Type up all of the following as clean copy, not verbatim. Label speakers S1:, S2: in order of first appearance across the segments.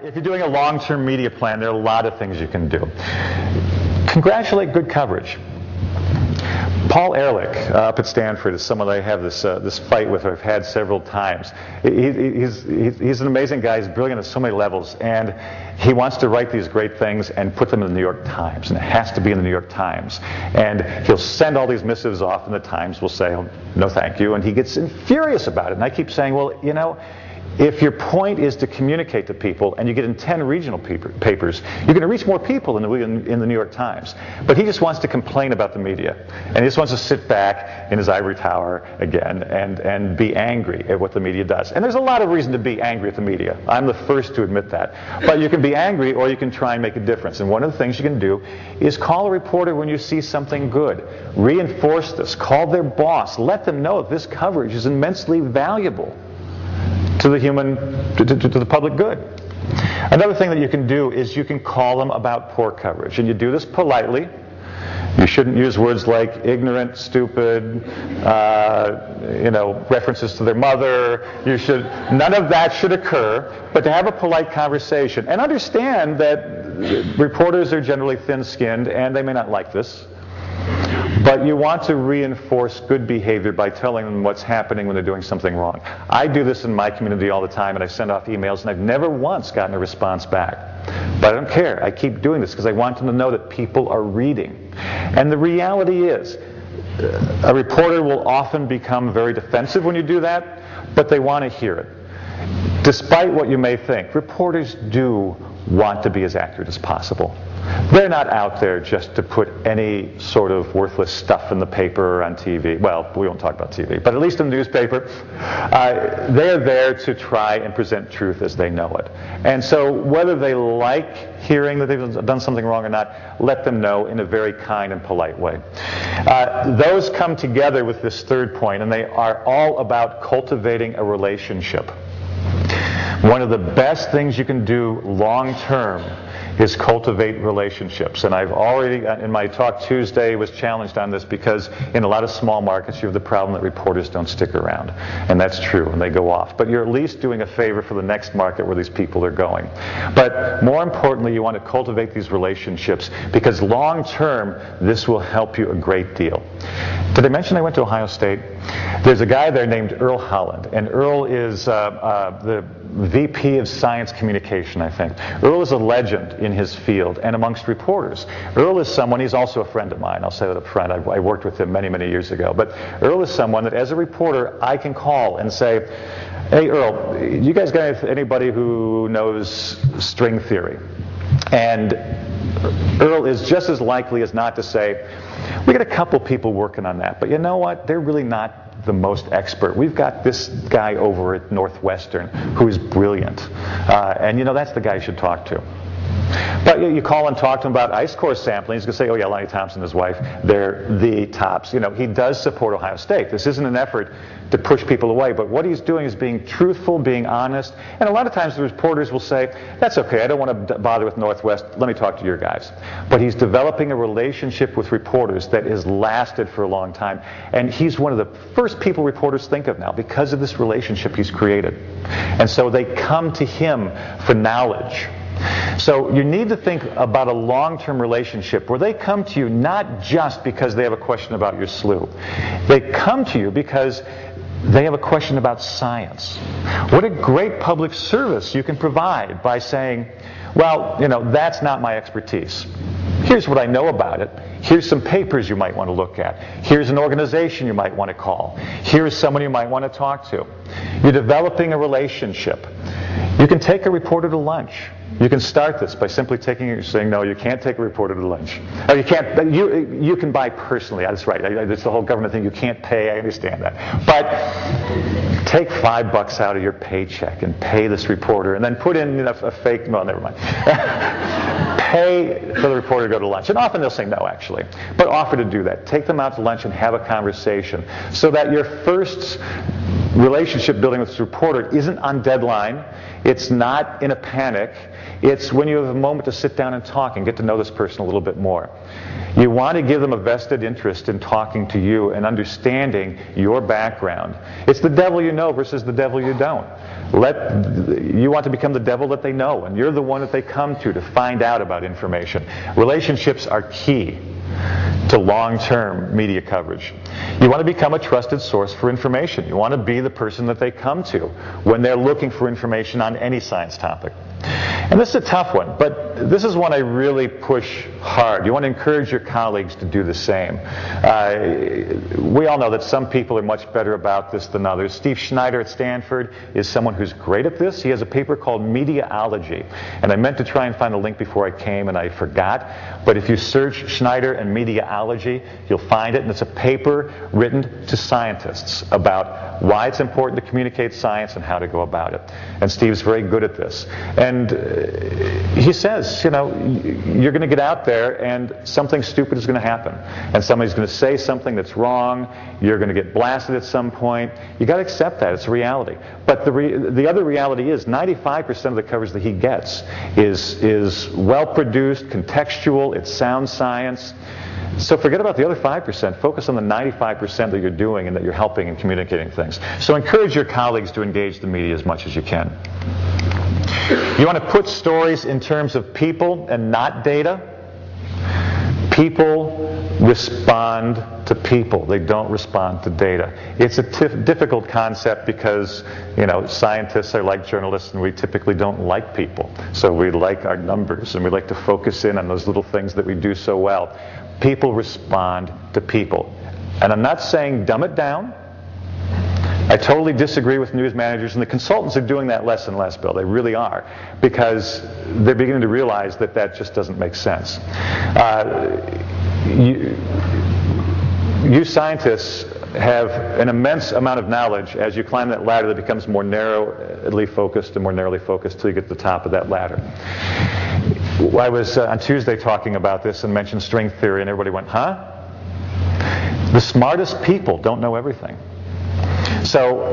S1: If you're doing a long-term media plan, there are a lot of things you can do. Congratulate good coverage. Paul Ehrlich up at Stanford is someone I have this fight with, or I've had several times. He's an amazing guy. He's brilliant at so many levels, and he wants to write these great things and put them in the New York Times, and it has to be in the New York Times. And he'll send all these missives off, and the Times will say, oh, no thank you, and he gets furious about it. And I keep saying, well, you know, if your point is to communicate to people and you get in 10 regional papers, you're going to reach more people in the New York Times. But he just wants to complain about the media. And he just wants to sit back in his ivory tower again and be angry at what the media does. And there's a lot of reason to be angry at the media. I'm the first to admit that. But you can be angry, or you can try and make a difference. And one of the things you can do is call a reporter when you see something good. Reinforce this. Call their boss. Let them know that this coverage is immensely valuable to the public good. Another thing that you can do is you can call them about poor coverage, and you do this politely. You shouldn't use words like ignorant, stupid, references to their mother. None of that should occur, but to have a polite conversation and understand that reporters are generally thin-skinned and they may not like this. But you want to reinforce good behavior by telling them what's happening when they're doing something wrong. I do this in my community all the time, and I send off emails, and I've never once gotten a response back. But I don't care. I keep doing this because I want them to know that people are reading. And the reality is, a reporter will often become very defensive when you do that, but they want to hear it. Despite what you may think, reporters do want to be as accurate as possible. They're not out there just to put any sort of worthless stuff in the paper or on TV. Well, we won't talk about TV, but at least in the newspaper, they're there to try and present truth as they know it. And so whether they like hearing that they've done something wrong or not, let them know in a very kind and polite way. Those come together with this third point, and they are all about cultivating a relationship. One of the best things you can do long-term is cultivate relationships. And I've already, in my talk Tuesday, was challenged on this because in a lot of small markets you have the problem that reporters don't stick around. And that's true, and they go off. But you're at least doing a favor for the next market where these people are going. But more importantly, you want to cultivate these relationships because long-term, this will help you a great deal. Did I mention I went to Ohio State? There's a guy there named Earl Holland, and Earl is the VP of Science Communication, I think. Earl is a legend in his field and amongst reporters. Earl is someone, he's also a friend of mine, I'll say that up front. I worked with him many, many years ago. But Earl is someone that as a reporter I can call and say, hey Earl, you guys got anybody who knows string theory? And Earl is just as likely as not to say, we got a couple people working on that, but you know what? They're really not the most expert. We've got this guy over at Northwestern who is brilliant. And you know, that's the guy you should talk to. But you call and talk to him about ice core sampling. He's going to say, oh yeah, Lonnie Thompson and his wife, they're the tops. You know, he does support Ohio State. This isn't an effort to push people away, but what he's doing is being truthful, being honest. And a lot of times the reporters will say, that's okay, I don't want to bother with Northwest, let me talk to your guys. But he's developing a relationship with reporters that has lasted for a long time. And he's one of the first people reporters think of now because of this relationship he's created. And so they come to him for knowledge. So you need to think about a long-term relationship where they come to you not just because they have a question about your slew. They come to you because they have a question about science. What a great public service you can provide by saying, well, you know, that's not my expertise. Here's what I know about it. Here's some papers you might want to look at. Here's an organization you might want to call. Here's someone you might want to talk to. You're developing a relationship. You can take a reporter to lunch. You can start this by simply saying, no, you can't take a reporter to lunch. Or you can't, you can buy personally. That's right. It's the whole government thing. You can't pay. I understand that. But take $5 out of your paycheck and pay this reporter and then put in a fake, well, never mind. Pay for the reporter to go to lunch. And often they'll say no, actually. But offer to do that. Take them out to lunch and have a conversation so that your first relationship building with this reporter isn't on deadline. It's not in a panic. It's when you have a moment to sit down and talk and get to know this person a little bit more. You want to give them a vested interest in talking to you and understanding your background. It's the devil you know versus the devil you don't. You want to become the devil that they know, and you're the one that they come to find out about information. Relationships are key to long-term media coverage. You want to become a trusted source for information. You want to be the person that they come to when they're looking for information on any science topic. And this is a tough one, but this is one I really push hard. You want to encourage your colleagues to do the same. We all know that some people are much better about this than others. Steve Schneider at Stanford is someone who's great at this. He has a paper called Mediaology, and I meant to try and find a link before I came, and I forgot. But if you search Schneider and Mediaology, you'll find it, and it's a paper written to scientists about why it's important to communicate science and how to go about it. And Steve's very good at this. And he says, you know, you're going to get out there and something stupid is going to happen. And somebody's going to say something that's wrong. You're going to get blasted at some point. You've got to accept that. It's a reality. But the other reality is 95% of the coverage that he gets is well-produced, contextual, it's sound science. So forget about the other 5%. Focus on the 95% that you're doing and that you're helping and communicating things. So encourage your colleagues to engage the media as much as you can. You want to put stories in terms of people and not data. People respond to people. They don't respond to data. It's a difficult concept because, you know, scientists are like journalists and we typically don't like people. So we like our numbers and we like to focus in on those little things that we do so well. People respond to people. And I'm not saying dumb it down. I totally disagree with news managers, and the consultants are doing that less and less, Bill. They really are, because they're beginning to realize that that just doesn't make sense. You scientists have an immense amount of knowledge. As you climb that ladder, that becomes more narrowly focused and more narrowly focused till you get to the top of that ladder. I was on Tuesday talking about this and mentioned string theory, and everybody went, huh? The smartest people don't know everything. So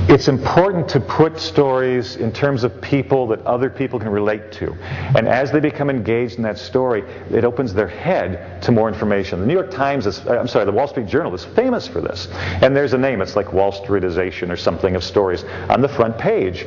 S1: it's important to put stories in terms of people that other people can relate to. And as they become engaged in that story, it opens their head to more information. The New York Times the Wall Street Journal is famous for this. And there's a name, it's like Wall Streetization or something of stories on the front page.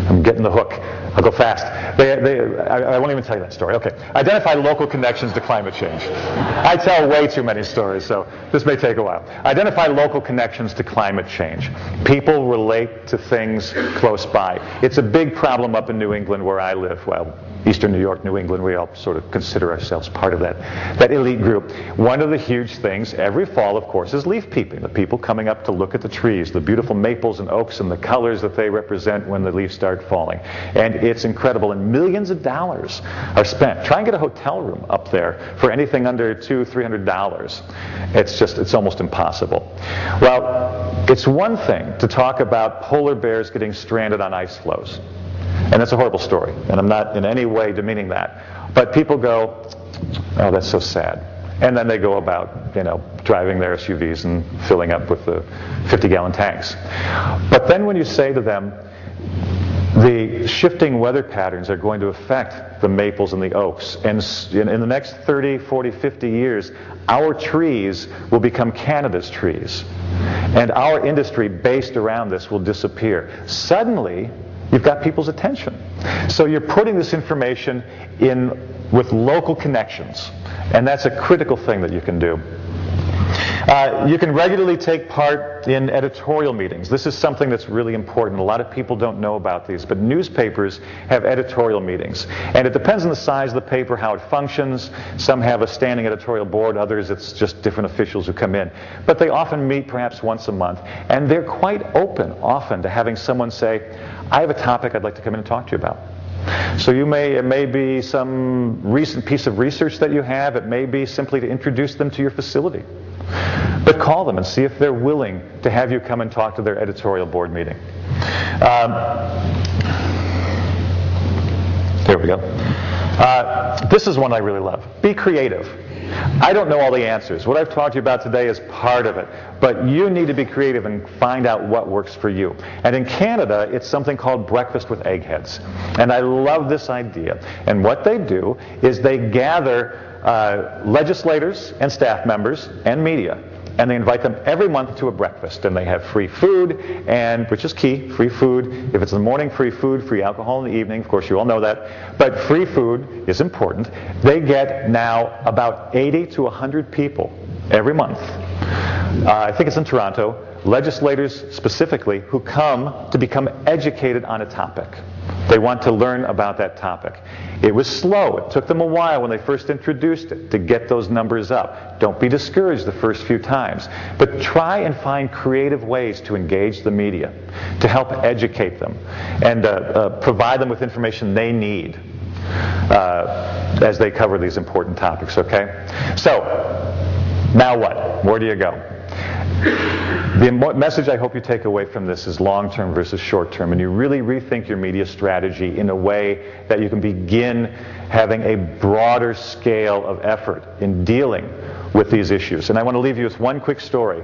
S1: I'm getting the hook. I'll go fast. I won't even tell you that story. Okay. Identify local connections to climate change. I tell way too many stories, so this may take a while. Identify local connections to climate change. People relate to things close by. It's a big problem up in New England where I live. Well, Eastern New York, New England, we all sort of consider ourselves part of that elite group. One of the huge things every fall, of course, is leaf peeping. The people coming up to look at the trees, the beautiful maples and oaks and the colors that they represent when the leaves start falling. And it's incredible. And millions of dollars are spent. Try and get a hotel room up there for anything under $200-300. It's almost impossible. Well, it's one thing to talk about polar bears getting stranded on ice floes. And that's a horrible story, and I'm not in any way demeaning that. But people go, oh, that's so sad. And then they go about, driving their SUVs and filling up with the 50-gallon tanks. But then when you say to them, the shifting weather patterns are going to affect the maples and the oaks. And in the next 30, 40, 50 years, our trees will become Canada's trees. And our industry based around this will disappear. Suddenly, you've got people's attention. So you're putting this information in with local connections. And that's a critical thing that you can do. You can regularly take part in editorial meetings. This is something that's really important. A lot of people don't know about these, but newspapers have editorial meetings. And it depends on the size of the paper, how it functions. Some have a standing editorial board, others it's just different officials who come in. But they often meet perhaps once a month, and they're quite open often to having someone say, I have a topic I'd like to come in and talk to you about. So it may be some recent piece of research that you have. It may be simply to introduce them to your facility. But call them and see if they're willing to have you come and talk to their editorial board meeting. There we go. This is one I really love. Be creative. I don't know all the answers. What I've talked to you about today is part of it. But you need to be creative and find out what works for you. And in Canada, it's something called breakfast with eggheads. And I love this idea. And what they do is they gather legislators and staff members and media, and they invite them every month to a breakfast. And they have free food, and which is key, free food. If it's in the morning, free food, free alcohol in the evening. Of course, you all know that. But free food is important. They get now about 80 to 100 people every month. I think it's in Toronto, legislators specifically, who come to become educated on a topic. They want to learn about that topic. It was slow. It took them a while when they first introduced it to get those numbers up. Don't be discouraged the first few times. But try and find creative ways to engage the media, to help educate them, and provide them with information they need as they cover these important topics, okay? So, now what? Where do you go? The message I hope you take away from this is long-term versus short-term, and you really rethink your media strategy in a way that you can begin having a broader scale of effort in dealing with these issues. And I want to leave you with one quick story,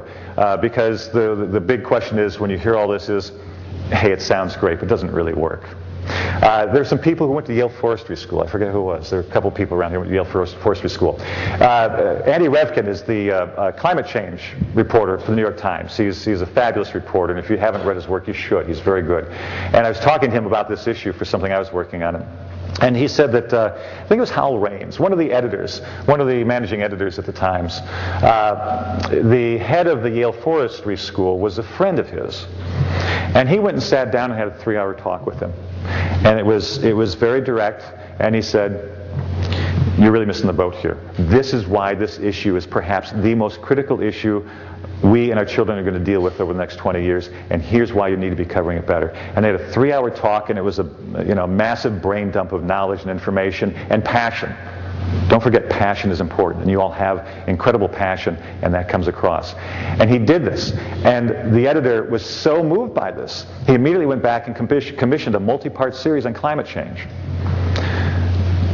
S1: because the big question is, when you hear all this, is, hey, it sounds great, but it doesn't really work. There are some people who went to Yale Forestry School. I forget who it was. There are a couple people around here who went to Yale Forestry School. Andy Revkin is the climate change reporter for the New York Times. He's a fabulous reporter, and if you haven't read his work, you should. He's very good. And I was talking to him about this issue for something I was working on. And he said that, I think it was Hal Raines, one of the editors, one of the managing editors at the Times, the head of the Yale Forestry School was a friend of his. And he went and sat down and had a 3-hour talk with him. And it was very direct, and he said, you're really missing the boat here. This is why this issue is perhaps the most critical issue we and our children are going to deal with over the next 20 years, and here's why you need to be covering it better. And they had a 3-hour talk, and it was a massive brain dump of knowledge and information and passion. Don't forget, passion is important, and you all have incredible passion, and that comes across. And he did this, and the editor was so moved by this, he immediately went back and commissioned a multi-part series on climate change.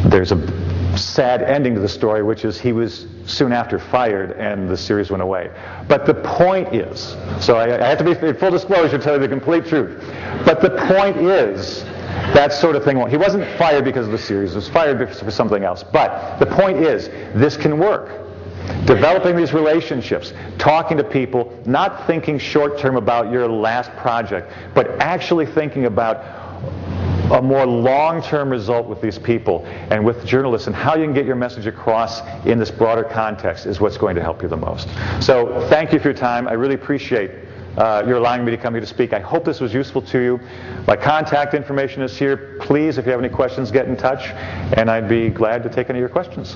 S1: There's a sad ending to the story, which is he was soon after fired, and the series went away. But the point is, so I have to be in full disclosure, tell you the complete truth, but the point is, that sort of thing. He wasn't fired because of the series. He was fired for something else. But the point is, this can work. Developing these relationships, talking to people, not thinking short-term about your last project, but actually thinking about a more long-term result with these people and with journalists, and how you can get your message across in this broader context is what's going to help you the most. So thank you for your time. I really appreciate you're allowing me to come here to speak. I hope this was useful to you. My contact information is here. Please, if you have any questions, get in touch, and I'd be glad to take any of your questions.